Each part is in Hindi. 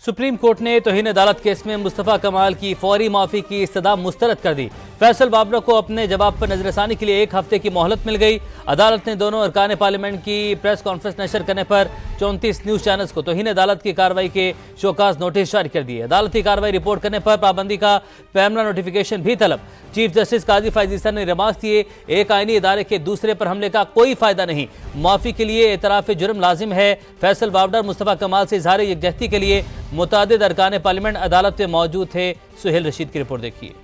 सुप्रीम कोर्ट ने तौहीन अदालत केस में मुस्तफ़ा कमाल की फौरी माफी की इस्तदा मुस्तरद कर दी। फैसल वाबरा को अपने जवाब पर नजरसानी के लिए 1 हफ्ते की मोहलत मिल गई। अदालत ने दोनों अरकान पार्लियामेंट की प्रेस कॉन्फ्रेंस नशर करने पर 34 न्यूज चैनल्स को तौहीन अदालत की कार्रवाई के शोकाज नोटिस जारी कर दिए। अदालती कार्रवाई रिपोर्ट करने पर पाबंदी का पैमरा नोटिफिकेशन भी तलब। चीफ जस्टिस काजी फैज ईसा ने रिमार्क दिए, एक आईनी इदारे के दूसरे पर हमले का कोई फायदा नहीं। माफी के लिए एतराफ जुर्म लाजिम है। फैसल वाबरा मुस्तफ़ा कमाल से इजहार यकजहती के लिए मुतादिद अरकान पार्लियामेंट अदालत में मौजूद थे। सुहेल रशीद की रिपोर्ट देखिए।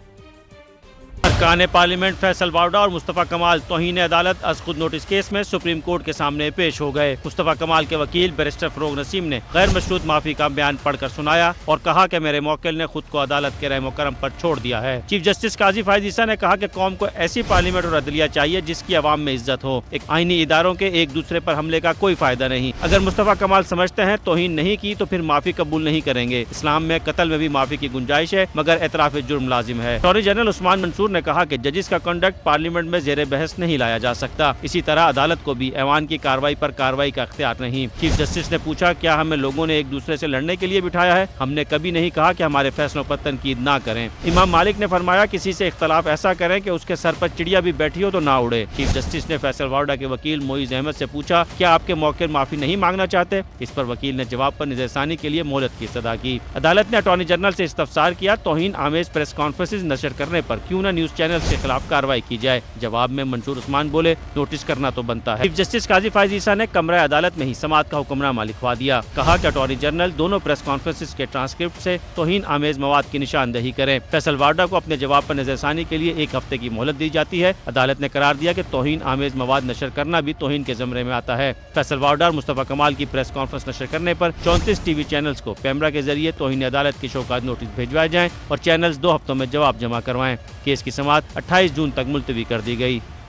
अरकान पार्लियामेंट फैसल वावड़ा और मुस्तफ़ा कमाल तौहीन अदालत अज खुद नोटिस केस में सुप्रीम कोर्ट के सामने पेश हो गए। मुस्तफ़ा कमाल के वकील बैरिस्टर फरोग नसीम ने गैर मशरूत माफी का बयान पढ़कर सुनाया और कहा कि मेरे मौकिल ने खुद को अदालत के रहम करम पर छोड़ दिया है। चीफ जस्टिस काजी फैज ईसा ने कहा कि कौम को ऐसी पार्लियामेंट और अदलिया चाहिए जिसकी अवाम में इज्जत हो। एक आईनी इदारों के एक दूसरे पर हमले का कोई फायदा नहीं। अगर मुस्तफ़ा कमाल समझते हैं तौहीन नहीं की तो फिर माफी कबूल नहीं करेंगे। इस्लाम में कत्ल में भी माफी की गुंजाइश है, मगर एतराफ जुर्म लाजिम है। अटॉर्नी जनरल उस्मान मंसूर ने कहा कि जजिस का कंडक्ट पार्लियामेंट में जेरे बहस नहीं लाया जा सकता। इसी तरह अदालत को भी ऐवान की कार्रवाई पर कार्रवाई का इख्तियार नहीं। चीफ जस्टिस ने पूछा, क्या हमें लोगों ने एक दूसरे से लड़ने के लिए बिठाया है? हमने कभी नहीं कहा कि हमारे फैसलों पर तनकीद ना करें। इमाम मालिक ने फरमाया, किसी से इख्तलाफ ऐसा करें कि उसके सर पर चिड़िया भी बैठी हो तो ना उड़े। चीफ जस्टिस ने फैसल वावड़ा के वकील मोइज अहमद से पूछा, क्या आपके मौकिल माफी नहीं मांगना चाहते? इस पर वकील ने जवाब पर नजरसानी के लिए मोहलत की इस्तदा की। अदालत ने अटॉर्नी जनरल से इस्तफसार किया, तौहीन आमेज प्रेस कॉन्फ्रेंसेज नशर करने पर क्यों न न्यूज चैनल के खिलाफ कार्रवाई की जाए। जवाब में मंसूर उस्मान बोले, नोटिस करना तो बनता है। चीफ जस्टिस काजी फैज ईसा ने कमरा अदालत में ही समाअत का हुक्मनामा लिखवा दिया। कहा कि अटॉर्नी जनरल दोनों प्रेस कॉन्फ्रेंसेज के ट्रांसक्रिप्ट से तौहीन आमेज मवाद की निशानदेही करें। फैसल वावड़ा को अपने जवाब पर नजरसानी के लिए 1 हफ्ते की मोहलत दी जाती है। अदालत ने करार दिया कि तौहीन आमेज मवाद नशर करना भी तौहीन के ज़मरे में आता है। फैसल वावड़ा और मुस्तफ़ा कमाल की प्रेस कॉन्फ्रेंस नशर करने पर 34 टीवी चैनल्स को पैमरा के जरिए तौहीन अदालत की शोकाज नोटिस भिजवाए जाएं और चैनल्स 2 हफ्तों में जवाब जमा करवाएं। केस की समाअत 28 जून तक मुलतवी कर दी गई।